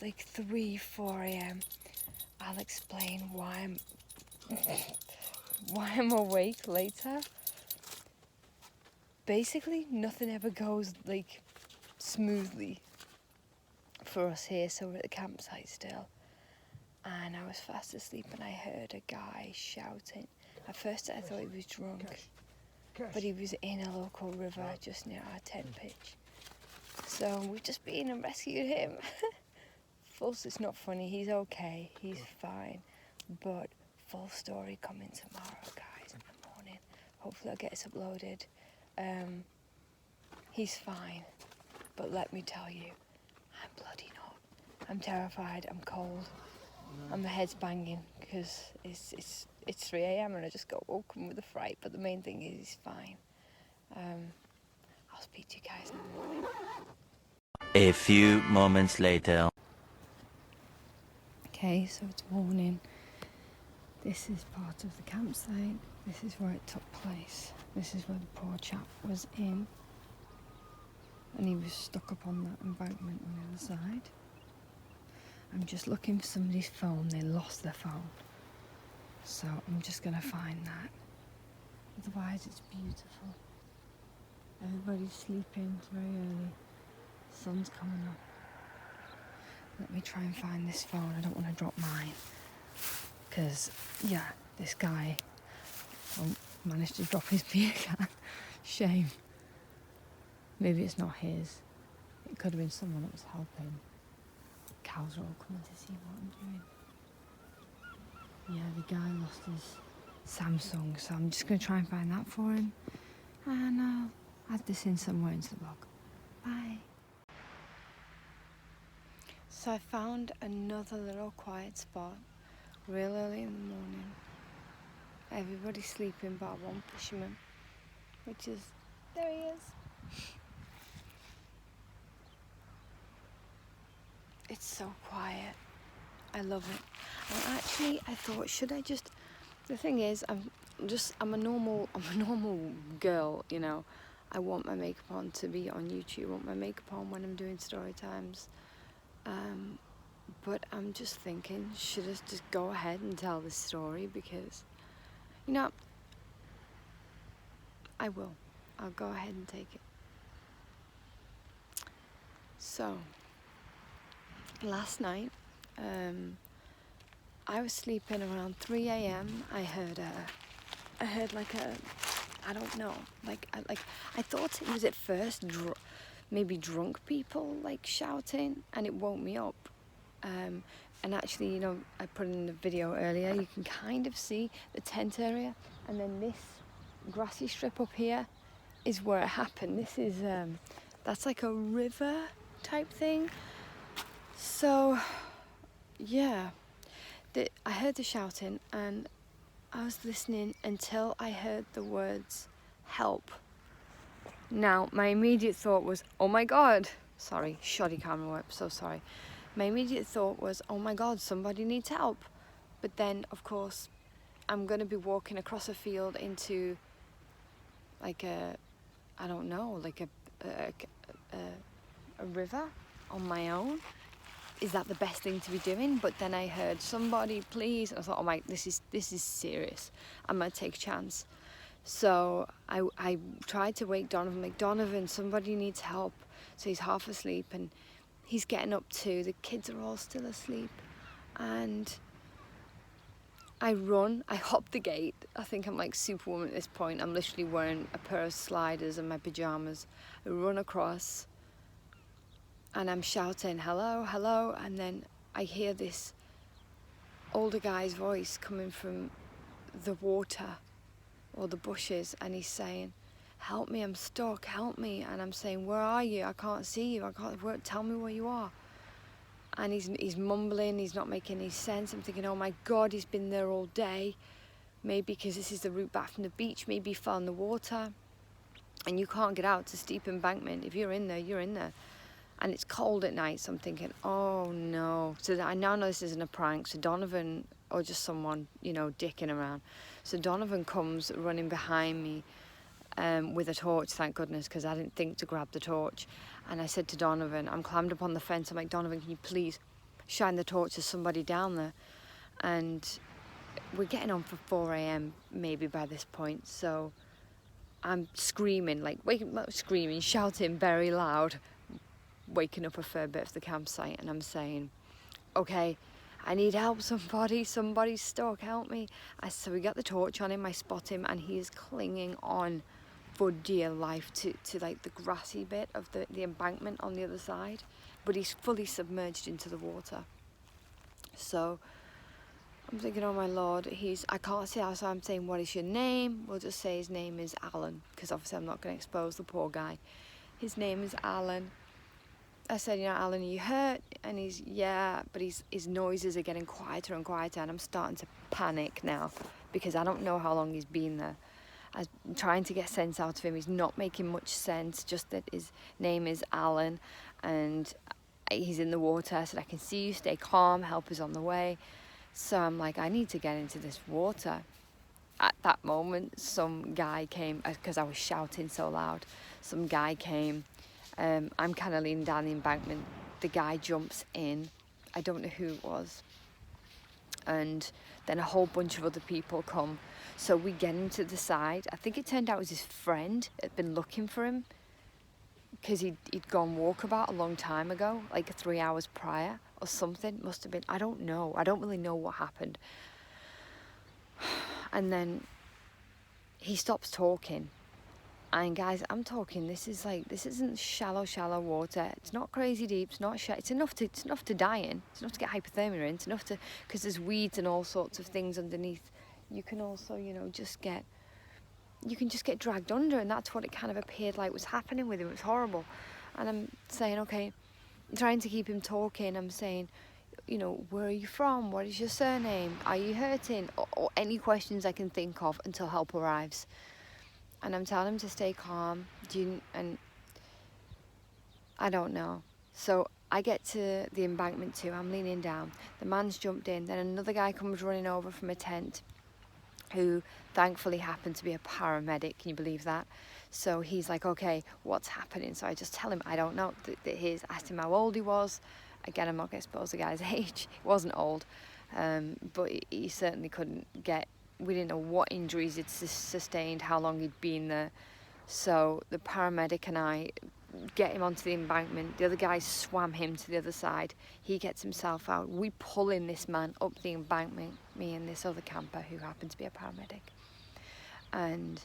like 3, 4 a.m. I'll explain why I'm awake later. Basically, nothing ever goes like smoothly for us here, so we're at the campsite still. And I was fast asleep and I heard a guy shouting. At first I thought he was drunk, but he was in a local river just near our tent pitch. So we've just been and rescued him. False, it's not funny, he's okay, he's fine. But full story coming tomorrow, guys, in the morning. Hopefully I'll get it uploaded. He's fine, but let me tell you, I'm bloody not. I'm terrified, I'm cold, and my head's banging because it's 3 a.m. and I just got woken with a fright, but the main thing is he's fine. I'll speak to you guys in the morning. A few moments later. Okay, so it's morning. This is part of the campsite. This is where it took place. This is where the poor chap was in. And he was stuck up on that embankment on the other side. I'm just looking for somebody's phone. They lost their phone. So I'm just going to find that. Otherwise it's beautiful. Everybody's sleeping. It's very early. Sun's coming up. Let me try and find this phone. I don't want to drop mine. Because, yeah, this guy managed to drop his beer can. Shame. Maybe it's not his. It could have been someone that was helping. Cows are all coming to see what I'm doing. Yeah, the guy lost his Samsung, so I'm just going to try and find that for him. And I'll add this in somewhere into the vlog. Bye. So I found another little quiet spot real early in the morning. Everybody's sleeping but one fisherman, which is, there he is. It's so quiet. I love it. And actually, I thought, should I just... The thing is, I'm a normal girl, you know. I want my makeup on to be on YouTube. I want my makeup on when I'm doing story times. But I'm just thinking, should I just go ahead and tell this story? Because, you know, I will. I'll go ahead and take it. So, last night, I was sleeping around 3 a.m. I heard like a, I don't know, I thought it was at first maybe drunk people like shouting, and it woke me up. And actually, you know, I put in the video earlier, you can kind of see the tent area, and then this grassy strip up here is where it happened. This is, that's like a river type thing. So, yeah, I heard the shouting and I was listening until I heard the words, help. Now, my immediate thought was, oh my God, sorry, shoddy camera work, so sorry. My immediate thought was, oh my God, somebody needs help. But then, of course, I'm going to be walking across a field into like a, I don't know, like a river on my own. Is that the best thing to be doing? But then I heard, somebody please, and I thought, oh my, this is serious. I'm going to take a chance. So I tried to wake Donovan, like, Donovan, somebody needs help. So he's half asleep and he's getting up too. The kids are all still asleep. And I run, I hop the gate. I think I'm like Superwoman at this point. I'm literally wearing a pair of sliders and my pajamas. I run across and I'm shouting, hello, hello. And then I hear this older guy's voice coming from the water or the bushes, and he's saying, help me, I'm stuck, help me. And I'm saying, where are you? I can't see you, tell me where you are. And he's mumbling, he's not making any sense. I'm thinking, oh my God, he's been there all day. Maybe because this is the route back from the beach, maybe he fell in the water. And you can't get out, it's a steep embankment. If you're in there, you're in there. And it's cold at night, so I'm thinking, oh no. So I now know this isn't a prank, so Donovan, or just someone, you know, dicking around. So Donovan comes running behind me with a torch, thank goodness, because I didn't think to grab the torch. And I said to Donovan, I'm climbed up on the fence, I'm like, Donovan, can you please shine the torch to somebody down there. And we're getting on for 4 a.m. maybe by this point, so I'm screaming, like screaming, shouting very loud, waking up a fair bit of the campsite, and I'm saying, okay, I need help, somebody's stuck, help me. So we got the torch on him, I spot him, and he is clinging on for dear life to like the grassy bit of the embankment on the other side, but he's fully submerged into the water. So I'm thinking, oh my Lord, I can't see how, so I'm saying, what is your name? We'll just say his name is Alan, because obviously I'm not going to expose the poor guy. His name is Alan. I said, Alan, are you hurt? And he's, yeah, but his noises are getting quieter and quieter, and I'm starting to panic now, because I don't know how long he's been there. I'm trying to get sense out of him. He's not making much sense, just that his name is Alan, and he's in the water. I said, I can see you, stay calm, help is on the way. So I'm like, I need to get into this water. At that moment, some guy came, because I was shouting so loud, some guy came. I'm kind of leaning down the embankment. The guy jumps in. I don't know who it was. And then a whole bunch of other people come. So we get him to the side. I think it turned out it was his friend had been looking for him, because he'd gone walkabout a long time ago, like 3 hours prior or something. Must have been, I don't know. I don't really know what happened. And then he stops talking. And guys, I'm talking, this isn't shallow water. It's not crazy deep, it's not it's enough to die in. It's enough to get hypothermia in. It's enough to, because there's weeds and all sorts of things underneath. You can also, just get dragged under, and that's what it kind of appeared like was happening with him. It was horrible. And I'm saying, okay, I'm trying to keep him talking. I'm saying, where are you from? What is your surname? Are you hurting? Or any questions I can think of until help arrives. And I'm telling him to stay calm. And I don't know. So I get to the embankment too. I'm leaning down. The man's jumped in. Then another guy comes running over from a tent, who thankfully happened to be a paramedic. Can you believe that? So he's like, okay, what's happening? So I just tell him, I don't know. Asked him how old he was. Again, I'm not going to expose the guy's age. He wasn't old, but he certainly couldn't get, we didn't know what injuries he'd sustained, how long he'd been there. So the paramedic and I get him onto the embankment. The other guy swam him to the other side. He gets himself out. We pull in this man up the embankment, me and this other camper who happened to be a paramedic. And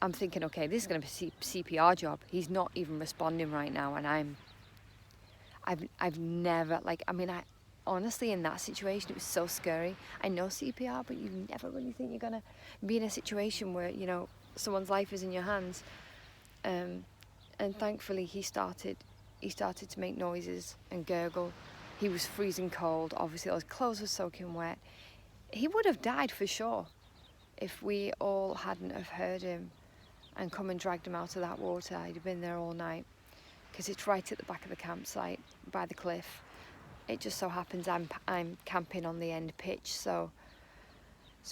I'm thinking, okay, this is going to be a CPR job. He's not even responding right now, and I've never, honestly, in that situation, it was so scary. I know CPR, but you never really think you're going to be in a situation where, someone's life is in your hands. And thankfully he started to make noises and gurgle. He was freezing cold. Obviously, his clothes were soaking wet. He would have died for sure if we all hadn't have heard him and come and dragged him out of that water. He'd have been there all night, because it's right at the back of the campsite by the cliff. It just so happens I'm camping on the end pitch, so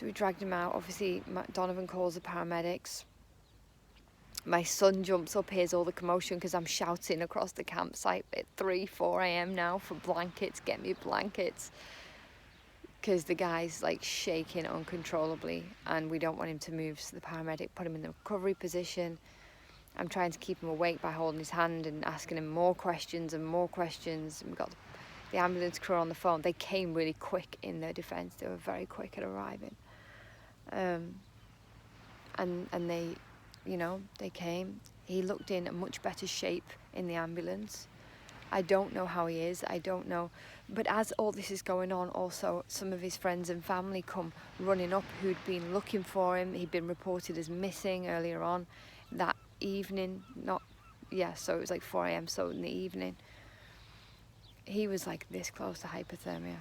we dragged him out. Obviously, Donovan calls the paramedics. My son jumps up, hears all the commotion, because I'm shouting across the campsite at 4 a.m. now for blankets, get me blankets. Because the guy's shaking uncontrollably and we don't want him to move. So the paramedic put him in the recovery position. I'm trying to keep him awake by holding his hand and asking him more questions and more questions. And we got the ambulance crew on the phone. They came really quick in their defence. They were very quick at arriving. And they, they came. He looked in a much better shape in the ambulance. I don't know how he is. I don't know. But as all this is going on, also some of his friends and family come running up who'd been looking for him. He'd been reported as missing earlier on that evening. So it was 4 a.m. So in the evening, he was this close to hypothermia.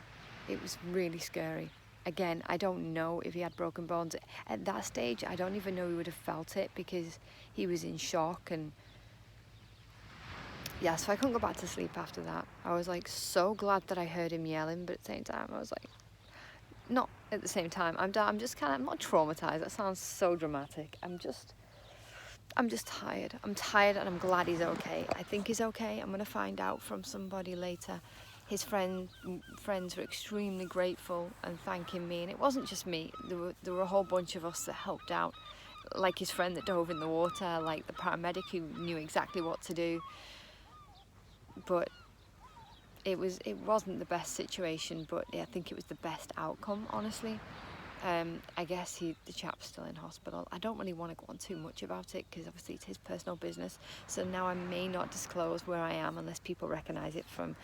It was really scary. Again, I don't know if he had broken bones. At that stage, I don't even know he would have felt it, because he was in shock. And yeah, so I couldn't go back to sleep after that. I was so glad that I heard him yelling, but at the same time I was not at the same time. I'm just I'm not traumatized. That sounds so dramatic. I'm just tired. I'm tired, and I'm glad he's okay. I think he's okay. I'm going to find out from somebody later his friends were extremely grateful and thanking me, and it wasn't just me. There were a whole bunch of us that helped out, like his friend that dove in the water, like the paramedic who knew exactly what to do. But it wasn't the best situation, but I think it was the best outcome, honestly. I guess the chap's still in hospital. I don't really want to go on too much about it because obviously it's his personal business. So now I may not disclose where I am unless people recognise it from,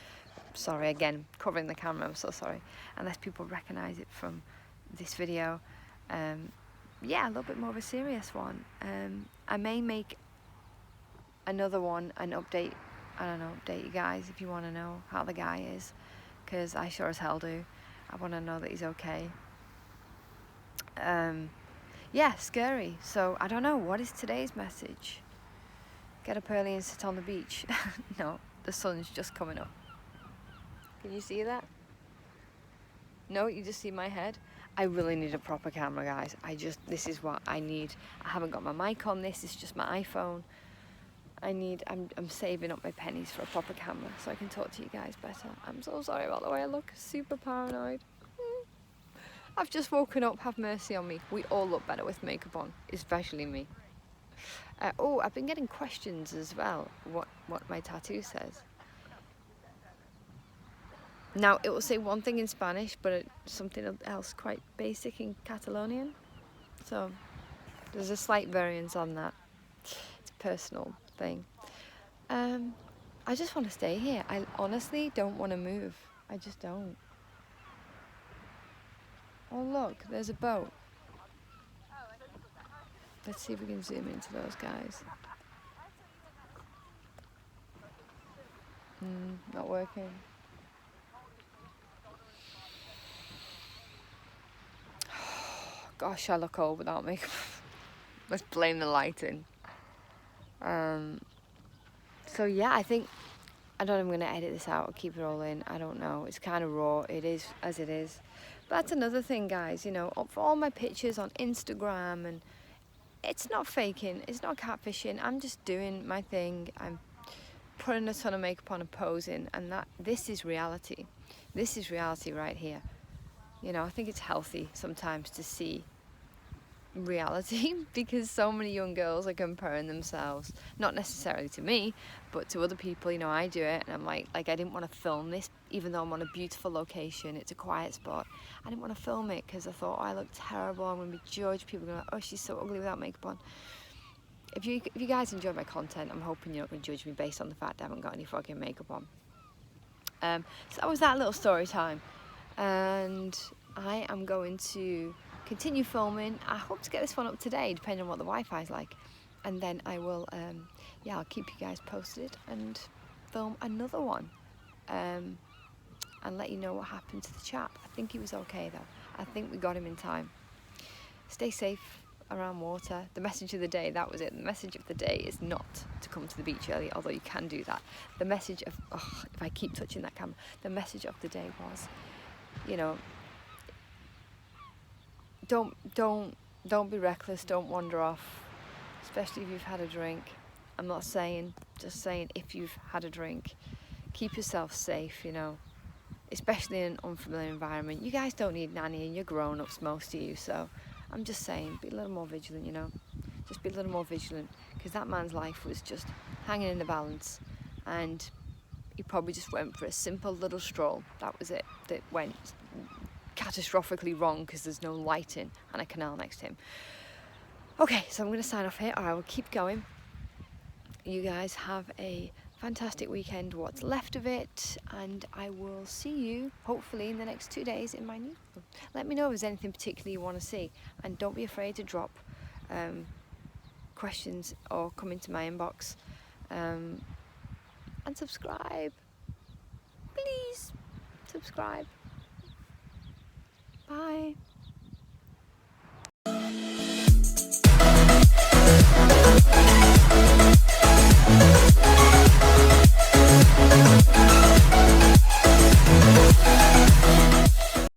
sorry again, covering the camera, I'm so sorry. Unless people recognise it from this video. Yeah, a little bit more of a serious one. I may make another one, an update, I don't know, update you guys if you want to know how the guy is. Because I sure as hell do. I want to know that he's okay. Yeah, scary. So I don't know, what is today's message? Get up early and sit on the beach. No, the sun's just coming up. Can you see that? No, you just see my head? I really need a proper camera, guys. This is what I need. I haven't got my mic on this, it's just my iPhone. I'm saving up my pennies for a proper camera so I can talk to you guys better. I'm so sorry about the way I look, super paranoid. I've just woken up, have mercy on me. We all look better with makeup on, especially me. Oh, I've been getting questions as well, what my tattoo says. Now, it will say one thing in Spanish, but something else quite basic in Catalonian. So, there's a slight variance on that. It's a personal thing. I just want to stay here. I honestly don't want to move. I just don't. Oh look, there's a boat. Let's see if we can zoom into those guys. Not working. Gosh, I look old without makeup. Let's blame the lighting. So yeah, I don't know if I'm going to edit this out or keep it all in. I don't know. It's kind of raw. It is as it is. But that's another thing, guys. You know, for all my pictures on Instagram, and it's not faking. It's not catfishing. I'm just doing my thing. I'm putting a ton of makeup on and posing. And this is reality. This is reality right here. You know, I think it's healthy sometimes to see reality because so many young girls are comparing themselves, not necessarily to me, but to other people. You know, I do it and I'm like I didn't want to film this even though I'm on a beautiful location, it's a quiet spot. I didn't want to film it because I thought, oh, I look terrible, I'm going to be judged, people are going to go, oh, she's so ugly without makeup on. If you guys enjoy my content, I'm hoping you're not going to judge me based on the fact I haven't got any fucking makeup on. So that was that little story time, and I am going to continue filming. I hope to get this one up today, depending on what the Wi-Fi is like, and then I will I'll keep you guys posted and film another one, and let you know what happened to the chap. I think he was okay though. I think we got him in time. Stay safe around water. The message of the day, that was it. The message of the day is not to come to the beach early, although you can do that. The message of, if I keep touching that camera, the message of the day was, you know, don't be reckless, don't wander off, especially if you've had a drink. I'm not saying, just saying if you've had a drink, keep yourself safe, you know, especially in an unfamiliar environment. You guys don't need nanny and you're grown-ups, most of you, so I'm just saying, be a little more vigilant, you know, just be a little more vigilant, because that man's life was just hanging in the balance, and he probably just went for a simple little stroll. That was it, that went catastrophically wrong because there's no lighting and a canal next to him. Okay, so I'm going to sign off here, or I will keep going. You guys have a fantastic weekend, what's left of it, and I will see you hopefully in the next 2 days in my new film. Let me know if there's anything particularly you want to see, and don't be afraid to drop questions or come into my inbox, and subscribe, please subscribe. Bye.